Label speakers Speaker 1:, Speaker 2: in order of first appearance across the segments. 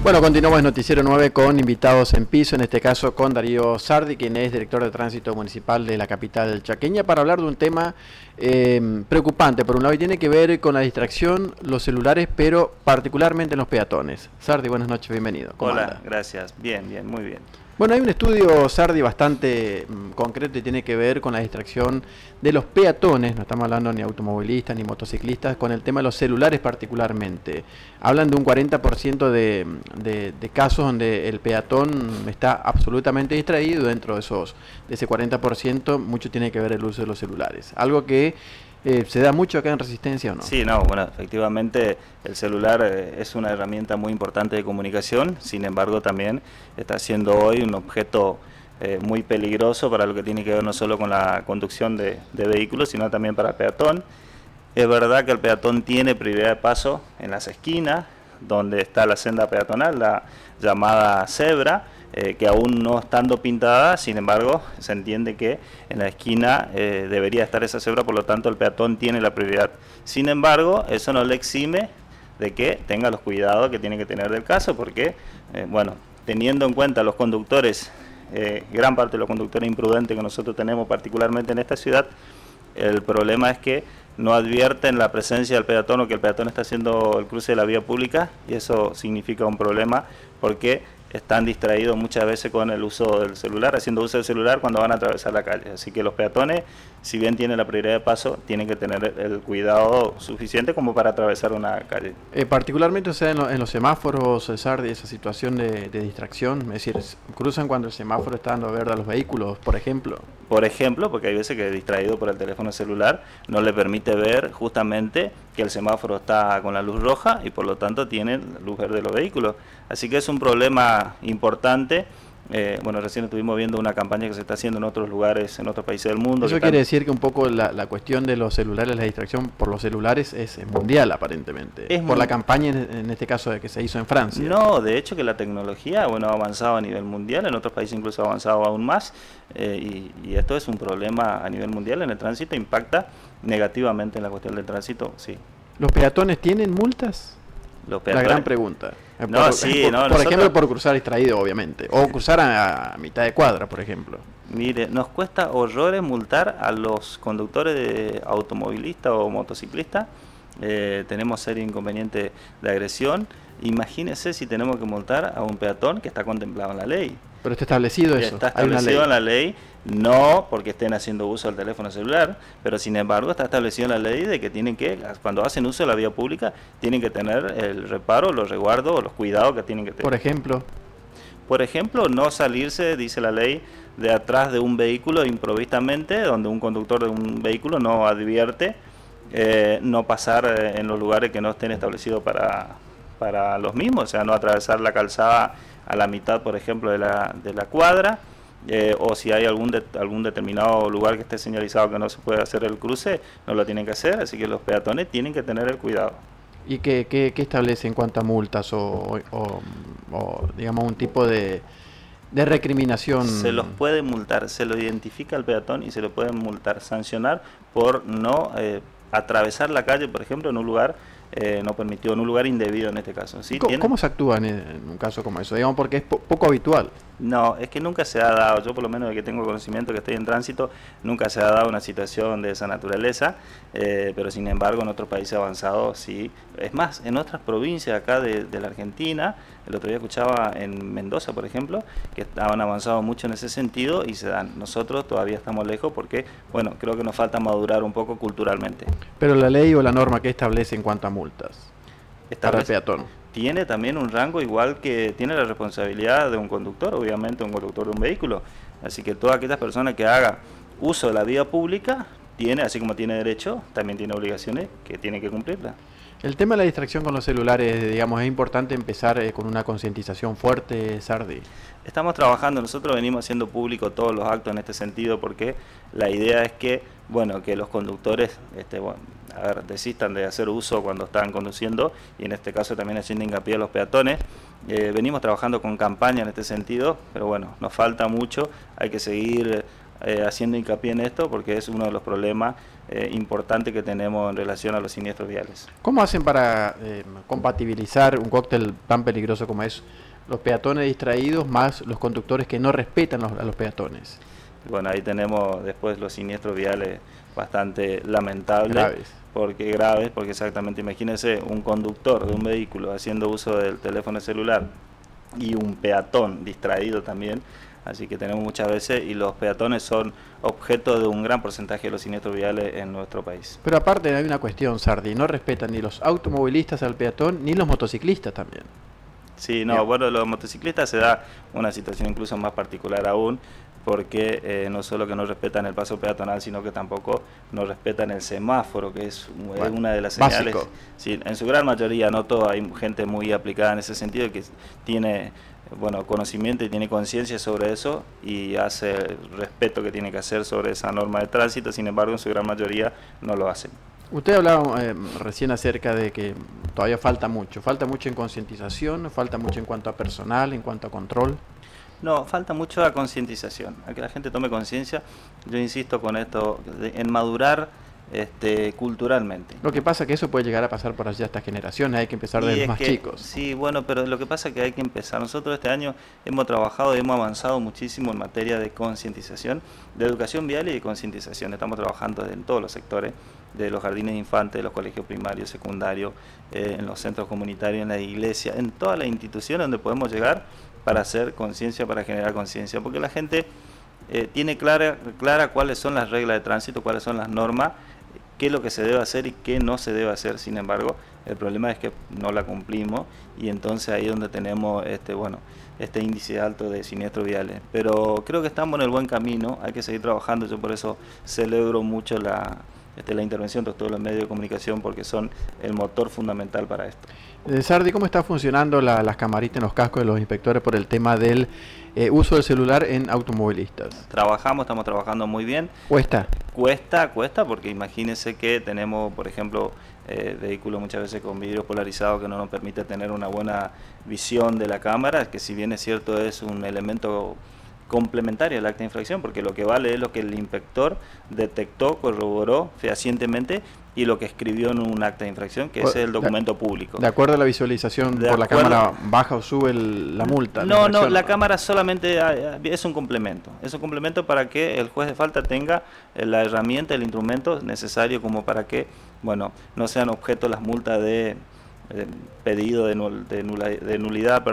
Speaker 1: Bueno, continuamos en Noticiero 9 con invitados en piso, en este caso con Darío Sardi, quien es director de tránsito municipal de la capital chaqueña, para hablar de un tema preocupante, por un lado, y tiene que ver con la distracción, los celulares, pero particularmente en los peatones. Sardi, buenas noches, bienvenido.
Speaker 2: Hola,
Speaker 1: anda?
Speaker 2: gracias. Bien, muy bien.
Speaker 1: Bueno, hay un estudio, Sardi, bastante concreto y tiene que ver con la distracción de los peatones, no estamos hablando ni automovilistas ni motociclistas, con el tema de los celulares particularmente. Hablan de un 40% de casos donde el peatón está absolutamente distraído. Dentro de ese 40%, mucho tiene que ver el uso de los celulares. Algo que ¿se da mucho acá en Resistencia o no?
Speaker 2: Sí, no, bueno, efectivamente el celular es una herramienta muy importante de comunicación, sin embargo también está siendo hoy un objeto muy peligroso para lo que tiene que ver no solo con la conducción de vehículos, sino también para el peatón. Es verdad que el peatón tiene prioridad de paso en las esquinas, donde está la senda peatonal, la llamada cebra, que aún no estando pintada, sin embargo, se entiende que en la esquina debería estar esa cebra, por lo tanto el peatón tiene la prioridad. Sin embargo, eso no le exime de que tenga los cuidados que tiene que tener del caso, porque, bueno, teniendo en cuenta los conductores, gran parte de los conductores imprudentes que nosotros tenemos, particularmente en esta ciudad, el problema es que no advierten la presencia del peatón o que el peatón está haciendo el cruce de la vía pública, y eso significa un problema porque están distraídos muchas veces con el uso del celular, haciendo uso del celular cuando van a atravesar la calle. Así que los peatones, si bien tienen la prioridad de paso, tienen que tener el cuidado suficiente como para atravesar una calle.
Speaker 1: Particularmente, o sea, en los semáforos, César, de esa situación de distracción, es decir, cruzan cuando el semáforo está dando verde a los vehículos, por ejemplo.
Speaker 2: Por ejemplo, porque hay veces que distraído por el teléfono celular no le permite ver justamente que el semáforo está con la luz roja y por lo tanto tiene luz verde de los vehículos. Así que es un problema importante. Bueno, recién estuvimos viendo una campaña que se está haciendo en otros lugares, en otros países del mundo.
Speaker 1: Eso quiere decir que un poco la cuestión de los celulares, la distracción por los celulares es mundial aparentemente, por la campaña en este caso de que se hizo en Francia.
Speaker 2: No, de hecho que la tecnología, bueno, ha avanzado a nivel mundial, en otros países incluso ha avanzado aún más, y esto es un problema a nivel mundial en el tránsito, impacta negativamente en la cuestión del tránsito, sí.
Speaker 1: ¿Los peatones tienen multas? La gran pregunta.
Speaker 2: No, sí,
Speaker 1: por ejemplo, por cruzar distraído, obviamente. O cruzar a mitad de cuadra, por ejemplo.
Speaker 2: Mire, nos cuesta horrores multar a los conductores de automovilistas o motociclistas. Tenemos serio inconveniente de agresión. Imagínese si tenemos que multar a un peatón que está contemplado en la ley.
Speaker 1: Pero está establecido eso.
Speaker 2: Está establecido en la ley, no porque estén haciendo uso del teléfono celular, pero sin embargo está establecido en la ley de que tienen que, cuando hacen uso de la vía pública, tienen que tener el reparo, los resguardos, los cuidados que tienen que tener.
Speaker 1: Por ejemplo,
Speaker 2: no salirse, dice la ley, de atrás de un vehículo improvistamente, donde un conductor de un vehículo no advierte, no pasar en los lugares que no estén establecidos para los mismos, o sea, no atravesar la calzada a la mitad, por ejemplo, de la cuadra, o si hay algún determinado lugar que esté señalizado que no se puede hacer el cruce, no lo tienen que hacer, así que los peatones tienen que tener el cuidado.
Speaker 1: ¿Y qué establece en cuanto a multas o digamos un tipo de recriminación?
Speaker 2: Se los puede multar, se lo identifica al peatón y se lo pueden multar, sancionar por no atravesar la calle, por ejemplo, en un lugar no permitido, en un lugar indebido en este caso. ¿Sí?
Speaker 1: ¿Cómo se actúa en un caso como eso? Digamos, porque es poco habitual.
Speaker 2: No, es que nunca se ha dado, yo por lo menos de que tengo conocimiento que estoy en tránsito, nunca se ha dado una situación de esa naturaleza, pero sin embargo en otros países avanzados sí. Es más, en otras provincias acá de la Argentina, el otro día escuchaba en Mendoza, por ejemplo, que estaban avanzado mucho en ese sentido y se dan. Nosotros todavía estamos lejos porque, bueno, creo que nos falta madurar un poco culturalmente.
Speaker 1: Pero la ley o la norma, ¿qué establece en cuanto a multas para el peatón?
Speaker 2: Tiene también un rango igual que tiene la responsabilidad de un conductor, obviamente un conductor de un vehículo. Así que todas aquellas personas que hagan uso de la vía pública, tiene, así como tiene derecho, también tiene obligaciones que tiene que cumplirlas.
Speaker 1: El tema de la distracción con los celulares, digamos, es importante empezar con una concientización fuerte, Sardi.
Speaker 2: Estamos trabajando, nosotros venimos haciendo público todos los actos en este sentido porque la idea es que, bueno, que los conductores desistan de hacer uso cuando están conduciendo y en este caso también haciendo hincapié a los peatones. Venimos trabajando con campaña en este sentido, pero bueno, nos falta mucho, hay que seguir haciendo hincapié en esto porque es uno de los problemas importantes que tenemos en relación a los siniestros viales.
Speaker 1: ¿Cómo hacen para compatibilizar un cóctel tan peligroso como es los peatones distraídos más los conductores que no respetan a los peatones?
Speaker 2: Bueno, ahí tenemos después los siniestros viales bastante lamentables.
Speaker 1: Graves.
Speaker 2: Porque exactamente, imagínense un conductor de un vehículo haciendo uso del teléfono celular y un peatón distraído también. Así que tenemos muchas veces, y los peatones son objeto de un gran porcentaje de los siniestros viales en nuestro país.
Speaker 1: Pero aparte hay una cuestión, Sardi, no respetan ni los automovilistas al peatón ni los motociclistas también.
Speaker 2: Sí, no, bueno, los motociclistas se da una situación incluso más particular aún, porque no solo que no respetan el paso peatonal, sino que tampoco no respetan el semáforo, que es una de las señales. Sí, en su gran mayoría, no todo, hay gente muy aplicada en ese sentido que tiene conocimiento y tiene conciencia sobre eso y hace el respeto que tiene que hacer sobre esa norma de tránsito. Sin embargo, en su gran mayoría no lo hacen.
Speaker 1: Usted hablaba recién acerca de que todavía falta mucho en concientización, falta mucho en cuanto a personal, en cuanto a control.
Speaker 2: No, falta mucho a concientización, a que la gente tome conciencia. Yo insisto con esto, en madurar culturalmente.
Speaker 1: Lo que pasa es que eso puede llegar a pasar por allá estas generaciones, hay que empezar desde los más chicos.
Speaker 2: Sí, bueno, pero lo que pasa es que hay que empezar. Nosotros este año hemos trabajado y hemos avanzado muchísimo en materia de concientización, de educación vial y de concientización. Estamos trabajando en todos los sectores, de los jardines de infantes, de los colegios primarios, secundarios, en los centros comunitarios, en la iglesia, en todas las instituciones donde podemos llegar para hacer conciencia, para generar conciencia, porque la gente tiene clara cuáles son las reglas de tránsito, cuáles son las normas, qué es lo que se debe hacer y qué no se debe hacer. Sin embargo, el problema es que no la cumplimos y entonces ahí es donde tenemos este índice alto de siniestros viales. Pero creo que estamos en el buen camino, hay que seguir trabajando. Yo por eso celebro mucho la intervención de todos los medios de comunicación, porque son el motor fundamental para esto.
Speaker 1: Sardi, ¿cómo está funcionando las camaritas en los cascos de los inspectores por el tema del uso del celular en automovilistas?
Speaker 2: Estamos trabajando muy bien.
Speaker 1: ¿Cuesta?
Speaker 2: Cuesta, porque imagínense que tenemos, por ejemplo, vehículos muchas veces con vidrios polarizados que no nos permite tener una buena visión de la cámara, que si bien es cierto es un elemento complementario al acta de infracción, porque lo que vale es lo que el inspector detectó, corroboró fehacientemente y lo que escribió en un acta de infracción, que es el documento público.
Speaker 1: De acuerdo a la visualización por la cámara, baja o sube la multa.
Speaker 2: No, la cámara solamente es un complemento para que el juez de falta tenga la herramienta, el instrumento necesario como para que, no sean objeto las multas de pedido de nulidad,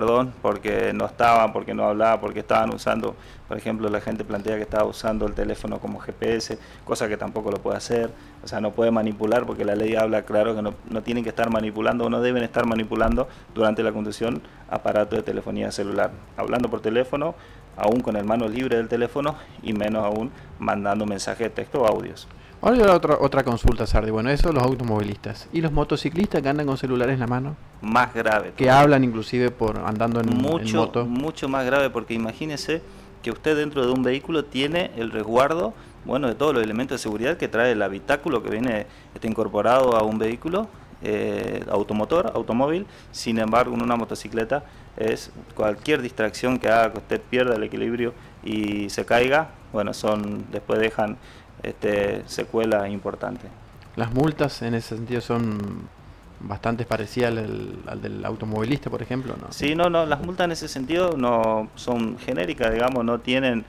Speaker 2: porque no estaban, porque no hablaban, porque estaban usando, por ejemplo, la gente plantea que estaba usando el teléfono como GPS, cosa que tampoco lo puede hacer, o sea, no puede manipular, porque la ley habla claro que no tienen que estar manipulando o no deben estar manipulando durante la conducción aparato de telefonía celular, hablando por teléfono, aún con el mano libre del teléfono y menos aún mandando mensajes de texto o audios.
Speaker 1: Ahora otra consulta, Sardi. Bueno, eso los automovilistas. ¿Y los motociclistas que andan con celulares en la mano?
Speaker 2: Más grave.
Speaker 1: Que hablan inclusive andando en moto.
Speaker 2: Mucho más grave, porque imagínese que usted dentro de un vehículo tiene el resguardo, de todos los elementos de seguridad que trae el habitáculo que viene incorporado a un vehículo automóvil. Sin embargo, en una motocicleta es cualquier distracción que haga que usted pierda el equilibrio y se caiga, después dejan secuelas importantes.
Speaker 1: Las multas en ese sentido son bastante parecidas al del automovilista, por ejemplo, ¿no?
Speaker 2: Sí, no, las multas en ese sentido no son genéricas, no tienen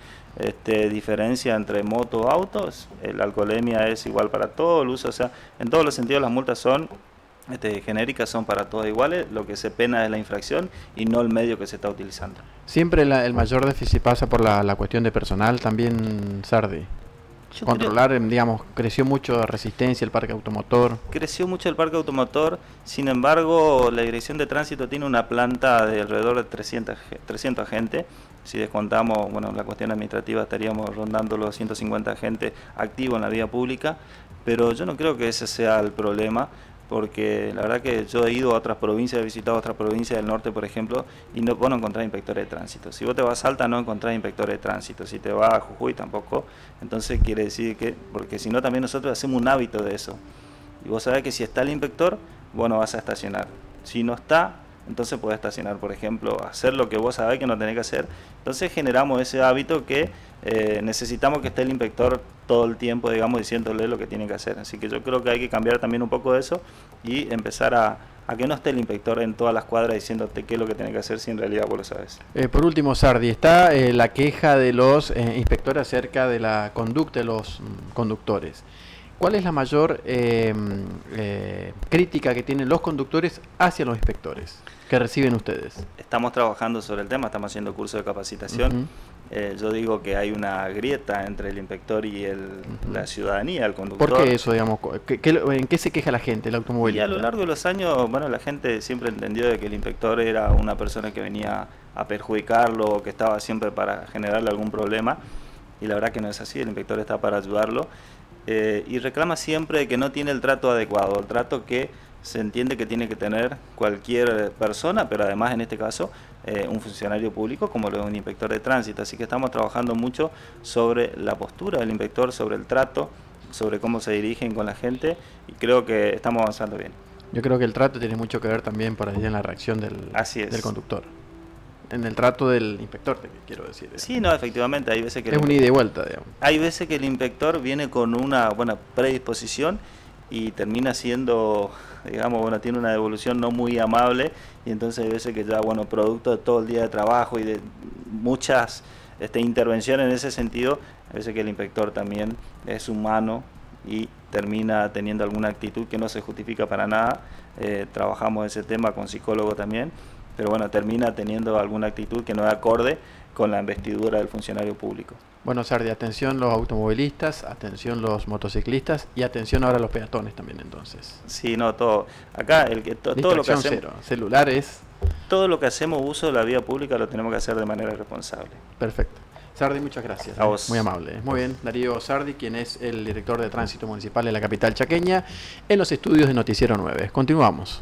Speaker 2: diferencia entre moto o autos. La alcoholemia es igual para todo el uso, o sea, en todos los sentidos las multas son genéricas, son para todos iguales. Lo que se pena es la infracción y no el medio que se está utilizando.
Speaker 1: Siempre el mayor déficit pasa por la cuestión de personal también, Sardi. Creció mucho la resistencia, el parque automotor.
Speaker 2: Creció mucho el parque automotor, sin embargo, la Dirección de Tránsito tiene una planta de alrededor de 300 agentes. Si descontamos, la cuestión administrativa, estaríamos rondando los 150 agentes activos en la vía pública, pero yo no creo que ese sea el problema, porque la verdad que yo he ido a otras provincias, he visitado otras provincias del norte, por ejemplo, y vos no encontrás inspectores de tránsito. Si vos te vas a Salta, no encontrás inspectores de tránsito. Si te vas a Jujuy, tampoco. Entonces quiere decir que, porque si no, también nosotros hacemos un hábito de eso. Y vos sabés que si está el inspector, vos no vas a estacionar. Si no está, entonces podés estacionar, por ejemplo, hacer lo que vos sabés que no tenés que hacer. Entonces generamos ese hábito que necesitamos que esté el inspector todo el tiempo, digamos, diciéndole lo que tiene que hacer. Así que yo creo que hay que cambiar también un poco eso y empezar a que no esté el inspector en todas las cuadras diciéndote qué es lo que tenés que hacer si en realidad vos lo sabes.
Speaker 1: Por último, Sardi, está la queja de los inspectores acerca de la conducta de los conductores. ¿Cuál es la mayor crítica que tienen los conductores hacia los inspectores que reciben ustedes?
Speaker 2: Estamos trabajando sobre el tema, estamos haciendo cursos de capacitación. Yo digo que hay una grieta entre el inspector y la ciudadanía, el conductor.
Speaker 1: ¿Por qué eso, digamos? ¿En qué se queja la gente, el automovilista?
Speaker 2: Y a lo largo de los años, bueno, la gente siempre entendió de que el inspector era una persona que venía a perjudicarlo o que estaba siempre para generarle algún problema. Y la verdad que no es así, el inspector está para ayudarlo. Y reclama siempre que no tiene el trato adecuado, el trato que se entiende que tiene que tener cualquier persona, pero además en este caso un funcionario público como lo es un inspector de tránsito. Así que estamos trabajando mucho sobre la postura del inspector, sobre el trato, sobre cómo se dirigen con la gente y creo que estamos avanzando bien.
Speaker 1: Yo creo que el trato tiene mucho que ver también por ahí en la reacción del conductor. En el trato del inspector, te quiero decir.
Speaker 2: Sí, no, efectivamente, hay veces que...
Speaker 1: Es un ida y vuelta, digamos.
Speaker 2: Hay veces que el inspector viene con una buena predisposición y termina siendo, digamos, bueno, tiene una devolución no muy amable y entonces hay veces que ya, bueno, producto de todo el día de trabajo y de muchas intervenciones en ese sentido, hay veces que el inspector también es humano y termina teniendo alguna actitud que no se justifica para nada. Trabajamos ese tema con psicólogo también, pero bueno, termina teniendo alguna actitud que no es acorde con la investidura del funcionario público.
Speaker 1: Bueno, Sardi, atención los automovilistas, atención los motociclistas y atención ahora los peatones también, entonces.
Speaker 2: Sí, no, todo. Acá, todo lo que hacemos...
Speaker 1: Cero, celulares...
Speaker 2: Todo lo que hacemos uso de la vía pública lo tenemos que hacer de manera responsable.
Speaker 1: Perfecto. Sardi, muchas gracias.
Speaker 2: A vos.
Speaker 1: Muy amable. Muy bien, Darío Sardi, quien es el director de Tránsito Municipal de la capital chaqueña, en los estudios de Noticiero 9. Continuamos.